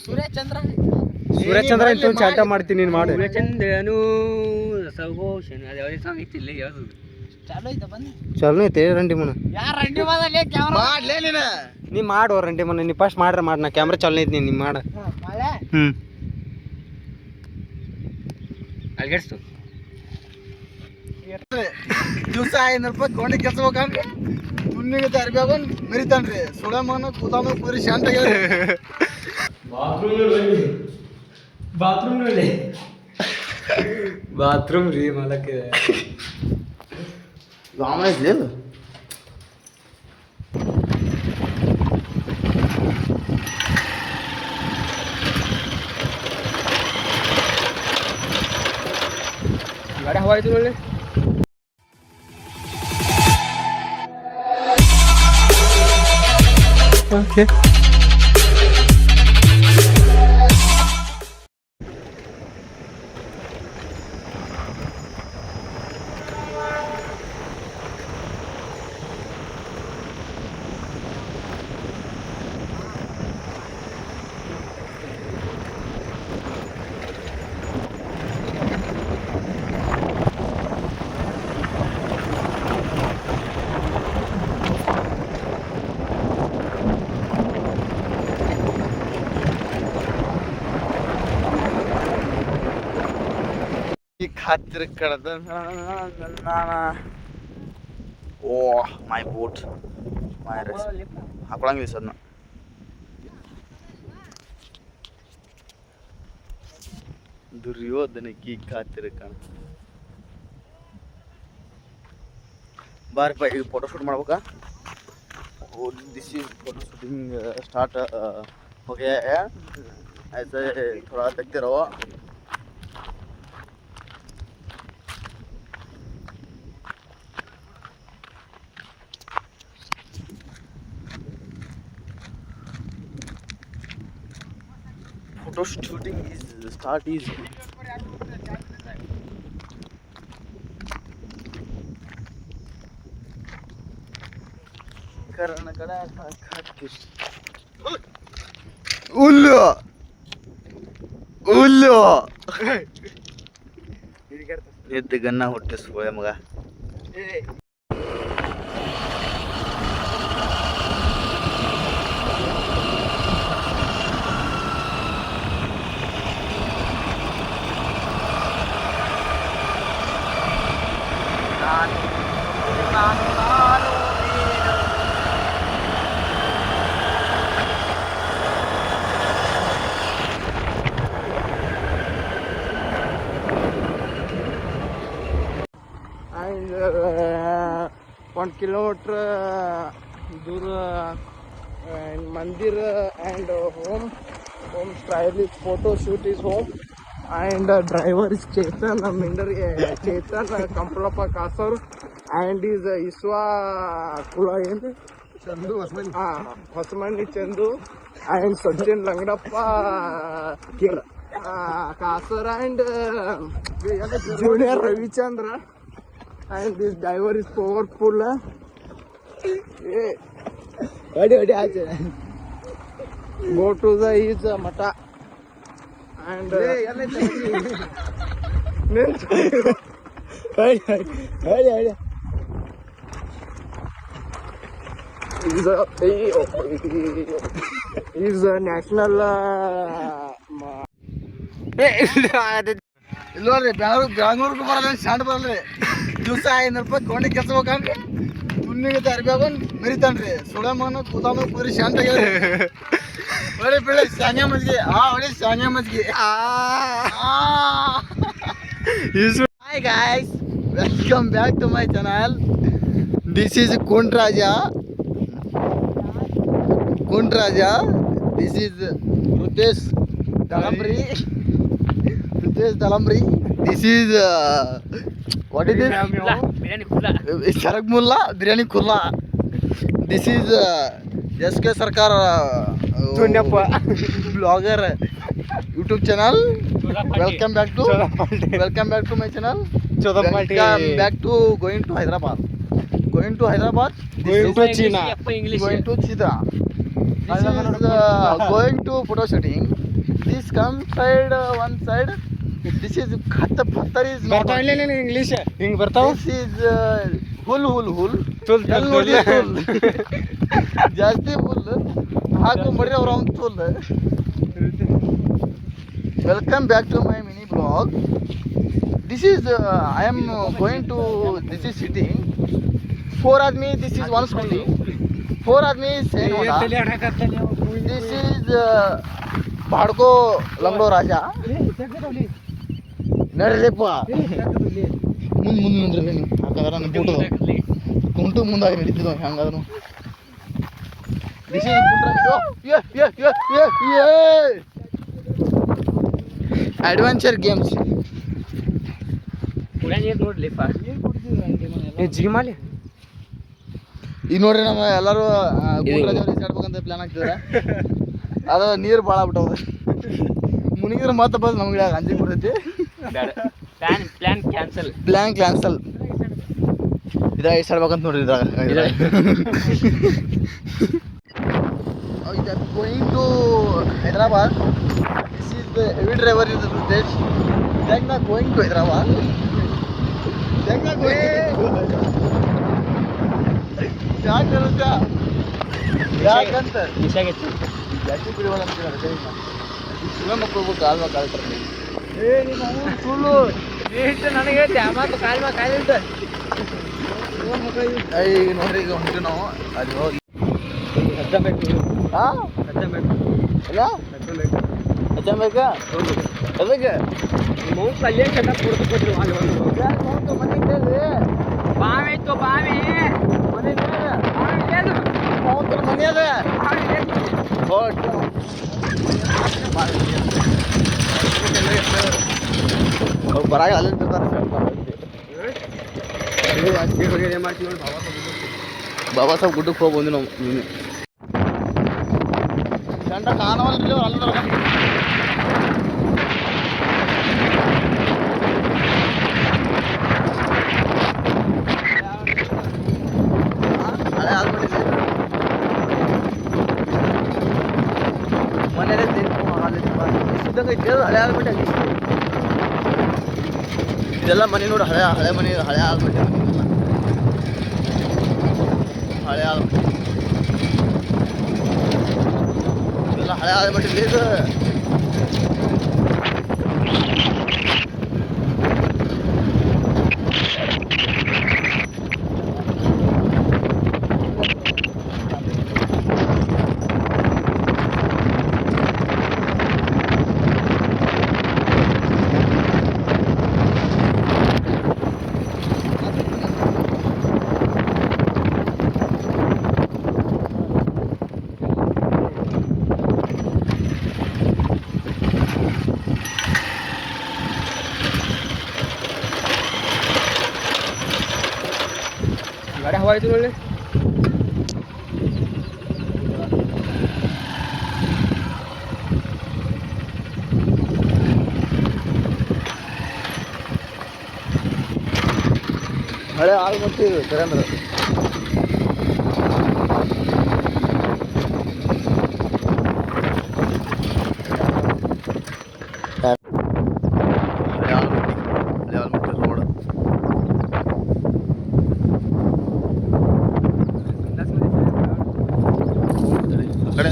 ಸೂರ್ಯಚಂದ್ರ ಇಂತ ಚಾಟ ಮಾಡ್ತೀನಿ ನೀನು ಮಾಡು. ಸೂರ್ಯಚಂದ್ರನು ಸೌಭೂಷಣ ಅದು ಯಾವ ಸಾಂಗ್ ಇತ್ತಿಲ್ಲ ಯಾವುದು ಚಲೋ ಐತೆ ರಂಡಿ ಮನ ಮಾಡ್ಲೇ ನೀನು ನೀ ಮಾಡು ರಂಡಿ ಮನ ನೀ ಫಸ್ಟ್ ಮಾಡ್ರ ಮಾಡ ನಾ ಕ್ಯಾಮ್ರಾ ಚಲೋ ಐತಿ ನೀನು ಮಾಡ. ಅಲ್ಗೆಡ್ಸ್ತು ದಿವಸ 500 ರೂಪಾಯಿ ಕೊಂಡಿ ಕೆಲಸ ಹೋಗನ್ರಿ ತುಣ್ಣಿಗೆ ಅರ್ಬಿ ಆಗೋನ್ ಮೆರಿತಾನ್ರಿ ಸುಳಮನ ಕೂತಾಮ ಪೂರಿ ಶಾಂತ ಬಾತ್ರೂಮ್ ರೀ ಮಲಕ್ಕೆ ರಾಮಾಯಣ ಗಾಡಿ ಹವಾ ಐತಿ ನೋಡಿ. ಓಕೆ ಹತ್ತಿರ ಕಡದ ಓ ಮೈ ಬೂಟ್ ಮೈ ರೆಸ್ ಹಾಕೊಳಂಗಿಲ್ಲ ಸದ್ನ ದುರ್ಯೋಧನಕ್ಕೆ ಹತ್ತಿರ ಕಣ ಬಾರಪ್ಪ ಈಗ ಫೋಟೋ ಶೂಟ್ ಮಾಡ್ಬೇಕಾ. Oh this is photo shooting start हो गया है. ऐसे थोड़ा देखते रहो. Photo shooting is start easy. करना कड़ा खाट के उल्लू उल्लू ये गन्ना होटे सोया मगा and 1 kilometer दूर and mandir and home style is photo shoot is home and driver is Chetan Minder Chetan Kampalappa Kasar and is Iswa Kula Chandu Hosmani Chandu and Sachin Langadappa Kasar and Junior Ravichandra. And this driver is powerful. Go to the his mata and is a national ಇಲ್ಲೋರಿ ಬೆಂಗಳೂರಿಗೆ ಬರಲ್ಲ ಶಾಂಡ್ ಬರಲ್ರಿ ದಿವಸ 500 ರೂಪಾಯಿ ಕೊಂಡಿ ಕೆಲಸ ಹೋಗನ್ರಿ ತುಣ್ಣಿಗೆ ಅರ್ಬಿ ಆಗೋನ್ ಮೆರಿತಾನ್ರಿ ಸುಳಮನ ಕೂತಾಮ ಪೂರಿ ಶಾಂತ ಒಳ್ಳೆ ಬೆಳೆ ಶಾನ್ಯ ಮಜ್ಗೆ ಒಳ್ಳೆ ಶಾನ್ಯ ಮಜ್ಗೆ hi guys welcome back to my channel. This is Kunt Raja. This is Rutesh Dalambri. This is what is this? Biryani ಕುಲ್ಲ Sharak Mulla Biryani Kulla. This is SK Sarkar blogger YouTube channel. Welcome back to my channel. Welcome back to going to Hyderabad. Going to China. Going to China. Going to photo shooting. This come side one side. This is ಪತ್ತರ್ is English ಹಿಂಗ್ ಬರ್ತಾವ. This is ಹುಲ್ ಹುಲ್ ಹುಲ್ tool ಎಲ್ಲಿ ನೋಡಿ ಹುಲ್ ಜಾಸ್ತಿ ಹುಲ್ ಹಾಕು ಮಡ್ರಿ ಅವ್ರ ಅವ್ನ ತುಲ್. Welcome back to my mini blog. This is I am going to this is sitting 4 आदमी. This is one scooty. 4 आदमी same होना. This is भाड़को लंगड़ो राजा. ನಡ್ರಿಪ್ಪ ಮುಂದೆ ನಿಂದ್ರಿ ನೀವು ಹಾಗಾದ್ರೆ ನನ್ನ ಬೂಟು ಕುಂಟು ಮುಂದಾಗಿ ನಡೀತಿದ್ವು ಹೆಂಗಾದ್ರು. This adventure games. ನೋಡ್ಲಿಪ್ಪ ಜಿಗಿಮಾಲಿ ಈಗ ನೋಡ್ರಿ ನಮ್ಮ ಎಲ್ಲರೂ ಗುಂಡ್ರಾಜವ್ರು ಈಸಾಡ್ಬೇಕಂತ ಪ್ಲಾನ್ ಆಗ್ತಿದ್ರೆ ಅದು ನೀರು ಭಾಳ ಆಗ್ಬಿಟ್ಟವ. ಮುನಿಗಿದ್ರೆ ಮತ್ತೆ ಬಸ್ ನಮ್ಗೆ ಅಂಜಿಗೆ ಬರ್ತೈತಿ. Plan cancel. ಇದ್ರಾಗ ಈಸಾಡ್ಬೇಕಂತ ನೋಡ್ರಿ ಇದ್ರಾಗ. Going to Hyderabad. This is the heavy driver is Rutesh. Going to Hyderabad. ಯಾಕಂತ ಜಾಸ್ತಿ ಬಿಡುವಲ್ಲ ಮಕ್ಕಳು ಕಾಲ್ಮ ಕಾಲ್ತಾರೆ. ಸುಳ್ಳು ನನಗೆ ಈಗ ನೋಡ್ರಿ ಈಗ ಹೊಂಟು ನಾವು ಅಲ್ಲಿ ಹೋಗಿ. ಹಾಂ ಇಲ್ಲ ಹಚ್ಚಬೇಕಾ ಅದಕ್ಕೆ ಮನೆ ಕೇಳ್ರಿ. ಬಾವಿ ಇತ್ತು ಬಾವಿ ಮನೆ ಮನೆ ಮನೆ ಅದ ಬರಾಗ ಅಲ್ಲಿ ಬಾಬಾ ಸಾಹೇಬ್ ಗುಡ್ಡಕ್ಕೆ ಹೋಗಿ ಬಂದು ನಾವು ಗಂಟ ಕಾಣವಲ್ರಿ ಅವ್ರು ಅಲ್ಲ. ಹಳೆ ಆದ್ಬಿಟ್ಟಿದೆ ಮನೇಲೆ ಸಿದ್ದಂಗೆ ಐತಿ. ಹಳೆ ಆಗ್ಬಿಟ್ಟೆ ಇದೆಲ್ಲ ಮನೆ ನೋಡಿ. ಹಳೆ ಮನೆ ಹಳೆ ಆಗ್ಬಿಟ್ಟೆ. ಹಳೆ ಆಗ್ಬಿಟ್ಟು ಇದೆಲ್ಲ ಹಳೆ ಆಗ್ಬಿಟ್ಟಿಲ್ಲ. ಇದು ಗಾಡಿ ಹವಾ ಆಯ್ತು ಒಳ್ಳೆ. ಹಳೆ ಆಳು ಮತ್ತೆ ಕರೇಂದ್ರ ರೋಡ್. ಕಡೆ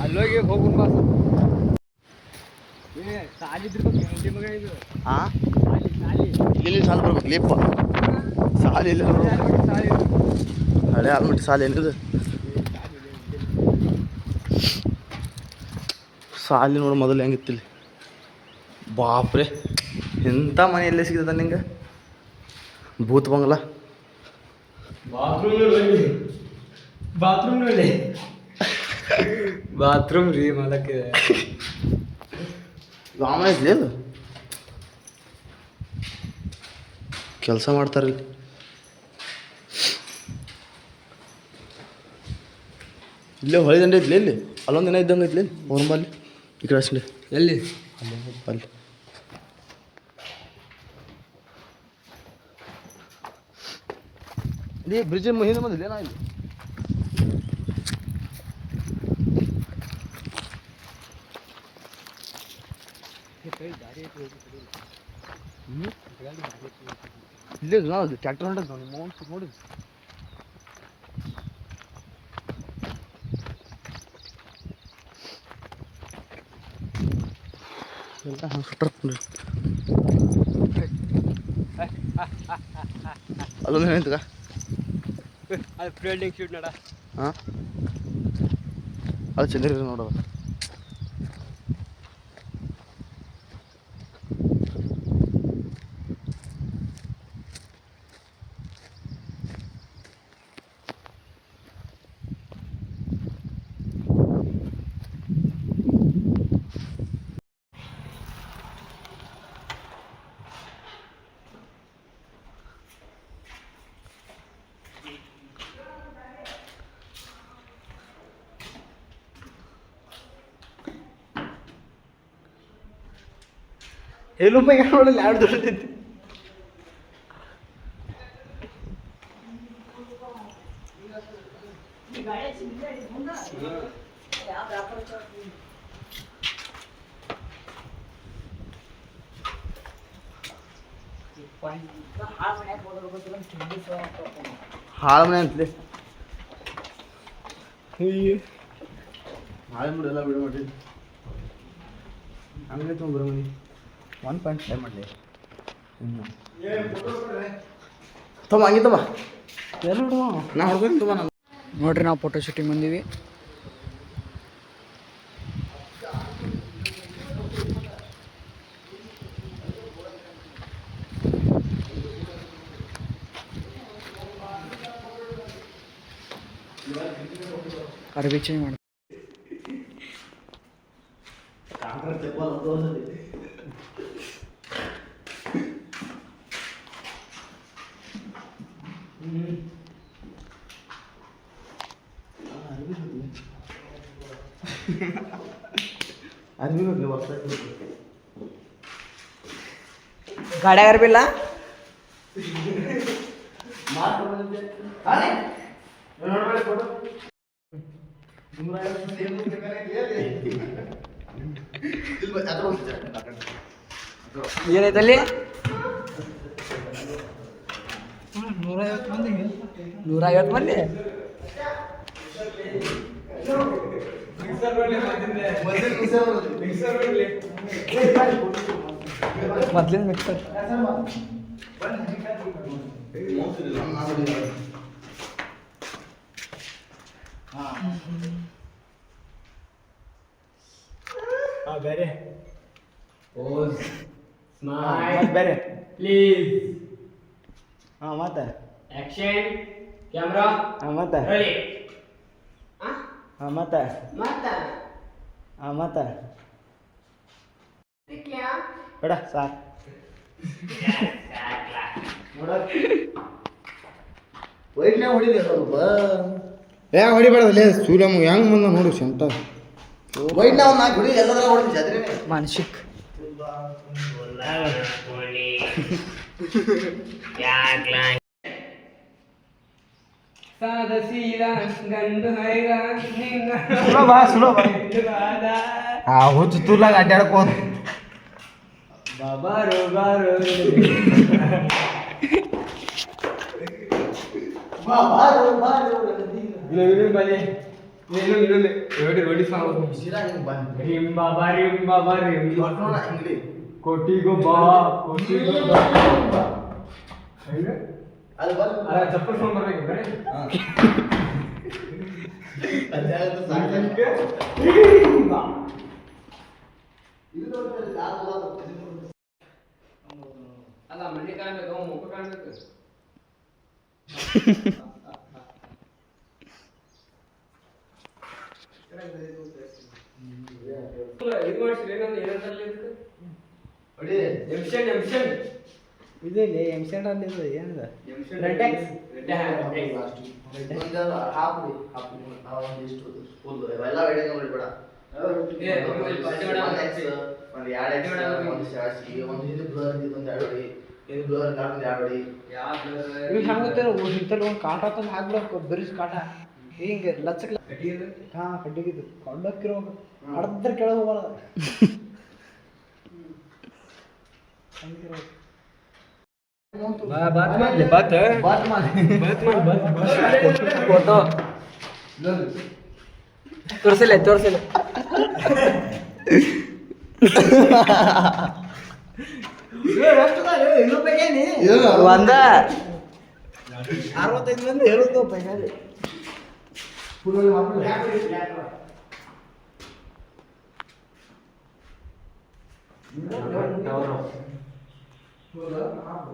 ಅಲ್ಲೋಗಿ ಹೋಗು ಬಾಸ್. ಸಾಲಿದ್ರು ಮಗ ಇದು. ಹಾಂ ಸಾಲಿ ಇಲ್ಲಿ ಸಾಲ ಬರ್ಬೇಕು ಲೇಪ. ಸಾಲ ಇಲ್ಲ ಹಳೆ ಆಲ್ಮಟ್ಟಿ ಸಾಲ ಏನಿದೆ. ಸಾಲಿ ನೋಡಿ ಮೊದಲು ಹೆಂಗಿತ್ತಿಲ್ಲಿ. ಬಾಪ್ರೆ ಇಂಥ ಮನೆ ಎಲ್ಲೇ ಸಿಗ್ತದ ನಿಂಗೆ. ಭೂತ್ ಬಂಗಲ. ಬಾತ್ರೂಮ್ ರೀ ಮಾಡಕ್ಕೆ ವಾಮನ ಐತ್ಲಿ ಅದು. ಕೆಲಸ ಮಾಡ್ತಾರಲ್ಲಿ ಇಲ್ಲೇ ಹೊಳೆ ದಂಡೆ ಐತ್ಲಿ ಇಲ್ಲಿ ಅಲ್ಲೊಂದು ದಿನ ಇದ್ದಂಗೆ ಐತ್ಲಿ ಓರ್ಮಲ್ಲಿ ಈ ಕಡೆ ಅಷ್ಟೇ ಎಲ್ಲಿ ಅಲ್ಲಿ ಇಲ್ಲಿ ಬ್ರಿಡ್ಜ್ ಹಿಂದೆ ಬಂದಿಲ್ಲ ನಾ ಇಲ್ಲಿ ಇಲ್ಲೇ ನಾವು ಟ್ರ್ಯಾಕ್ಟರ್ ಹೊಂಟದ ನೋಡಿ ಎಲ್ಲ ಹಂಗೆ ಸುಟ್ಟರ್ ಅಲ್ಲೊಂದು ಏನಂತಗ ಅದು ಫೀಲ್ಡಿಂಗ್ ಶೂಟ್ ನಡ ಹಾಂ ಅದು ಚಂದ್ರ ನೋಡೋದು ಎಲ್ಲೂ ಪೈ ನೋಡಲ್ಲ ಎರಡು ದೊಡ್ಡದೈತಿ ಹಾಳು ಮನೆ ಅಂತಲೇ ಹಾಳು ಬಿಡು ಎಲ್ಲ ಬಿಡು ಮಾಡಿ ಹಂಗೆ ತೊಗೊಂಡ್ಬರ ಮನೆ 1.5 ಮಾಡಲಿ ತಮ್ಮ ಹಂಗೆ ತಮ್ಮ ಎಲ್ಲ ನಾ ಹೊಡ್ಕೊಂಡು ತಮ್ಮ ನಾನು ನೋಡ್ರಿ ನಾವು ಫೋಟೋ ಶೂಟಿಂಗ್ ಬಂದೀವಿ ಅರ್ಬಿ ಚೇಂಜ್ ಮಾಡಿ ಗಾಡ್ಯಾಗ ಅರ್ಬಿಲ್ಲ ಏನೈತಲ್ಲಿ 150 ಮಂದಿ ಮೊದ್ಲಿನ ಮಿಕ್ಸರ್ ಬೇರೆ ಬೇರೆ ಪ್ಲೀಸ್ ಹಾಂ ಮತ್ತೆ ಆಕ್ಷನ್ ಕ್ಯಾಮ್ರಾ ಹಾಂ ಮತ್ತೆ ಹಾಂ ಮತ್ತೆ ಹಾಂ ಮತ್ತೆ ಬೇಡ ಸಾಕು ಯಾ ಹೊಡಿಬೇಡದಲ್ಲಿ ಸೂರ್ಯಮ್ಮ ಹೆಂಗ್ ಬಂದ ನೋಡು ಶಂಟ ವೈಟ್ ನಾವು ನಾಲ್ಕು ಹೊಡಿ ಎಲ್ಲದರ ಹೊಡಿದ್ವಿ ಜಾತ್ರೆ ಮಾನಸಿಕ್ ಹುಚ್ಚು ತೂಲಾಗ ಅಡ್ಡಾಡ್ಕೋ ಬಾರೋ ಬಾರೋ ಕೋಟಿಗೋ ಬಾ ಕೋಟಿಗೋ ಚಪ್ಪಲ್ ಫೋನ್ ಬರ್ಬೇಕು ಅಲ್ಲ ಮನೆ ಕಾಣ್ಬೇಕು ಮುಖ ಕಾಣ್ಬೇಕು ಇದು ಮಾಡಿಸ್ರಿ ಏನಂದ್ರೆ ಏನಂತಲ್ಲಿ ಎಮ್ಷನ್ ಇದು ಇಲ್ಲಿ ಎಮ್ಸೆಂಡ್ ಅಲ್ಲಿ ಇದು ಏನಿದೆ ಒಂದು ಕಾಟ ತಂದು ಹಾಕ್ಬಿಡಕ್ಕೆ ಬರೀಸ್ ಕಾಟ ಹಿಂಗೆ ಲಚ್ಚಕ್ ಹಾಂ ಕಡ್ಡಿಗಿದ್ದು ಕೊಂಡಕ್ಕಿರೋ ಅರ್ಧರ್ ಕೆಳಗೆ ಹೋಗಲ್ಲ ತೋರಿಸಿಲ್ಲ ತೋರಿಸಿಲ್ಲ ಒಂದ 65 ಮಂದಿ ಹೇಳುತ್ತೋ ಪೈಕಾಲಿ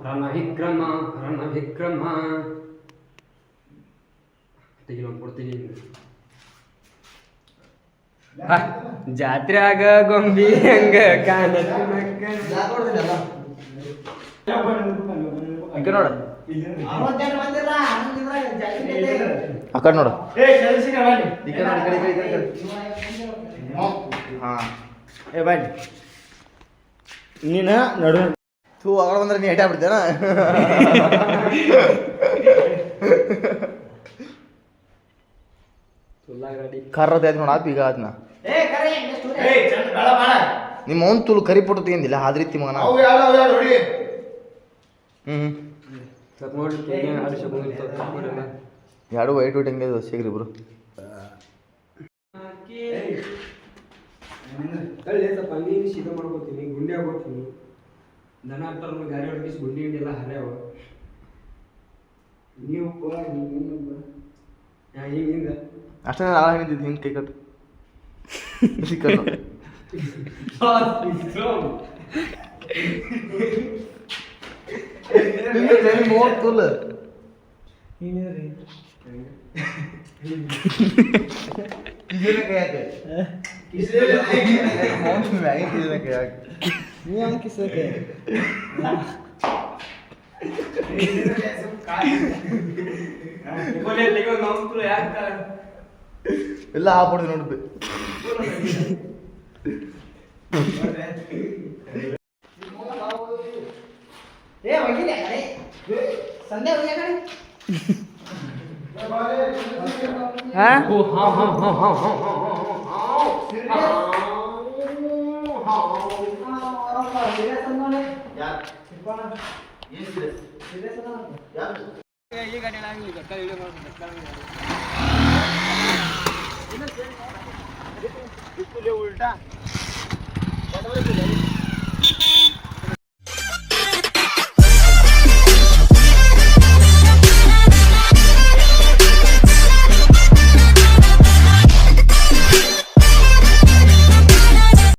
ರಣವಿಕ್ರಮ ರಣವಿಕ್ರಮ ಕೊಡ್ತೀನಿ ಜಾತ್ರೆಯಾಗ ಗೊಂಬಿ ಹಂಗ ನೋಡ ಅಕ್ಕ ನೋಡು ಏ ಬಾಯ್ ನೀನು ನಡು ತೂ ಅವಾಗ ಬಂದ್ರೆ ನೀ ಹೆಟಾ ಬಿಡ್ತೇನ ಕರ್ರದ ಆಯ್ತು ನೋಡ ಆಪ್ ಈಗ ಅದನ್ನ ನಿಮ್ಮ ಅವ್ನು ತುಳು ಕರಿ ಪುಟ್ಟು ತೆಗಿಂದಿಲ್ಲ ಆದ ರೀತಿ ಮಗನ ಎರಡು ವೈಟ್ ವೈಟ್ ಹಂಗೆ ಸಿಗ್ರಿ ಇಬ್ರು ಶೀತ ಮಾಡ್ಕೋತೀನಿ ಗುಂಡಿ ಆಗೋತೀನಿ ದನ ಹಾಕ್ತಾರ ಗಾಡಿ ಹೊಡಿಸಿ ಗುಂಡಿ ಗಿಂಡಿ ಎಲ್ಲ ಹರ್ಯಾವ ನೀವು ಹಿಂಗಿಂದ ಅಷ್ಟೇ ನಾಳೆ ಹೇಳಿದ್ದು ಹಿಂಗೆ ಕೈ ಕಟ್ಟು ಸಿಕ್ಕಲ್ಲ ಮೂವತ್ತುಲ್ಲ ಎಲ್ಲ ಹಾಕ್ಬಿಡ್ದು ನೋಡ್ದು ಈ ಗಾಡಿ ಉಲ್ಟಾ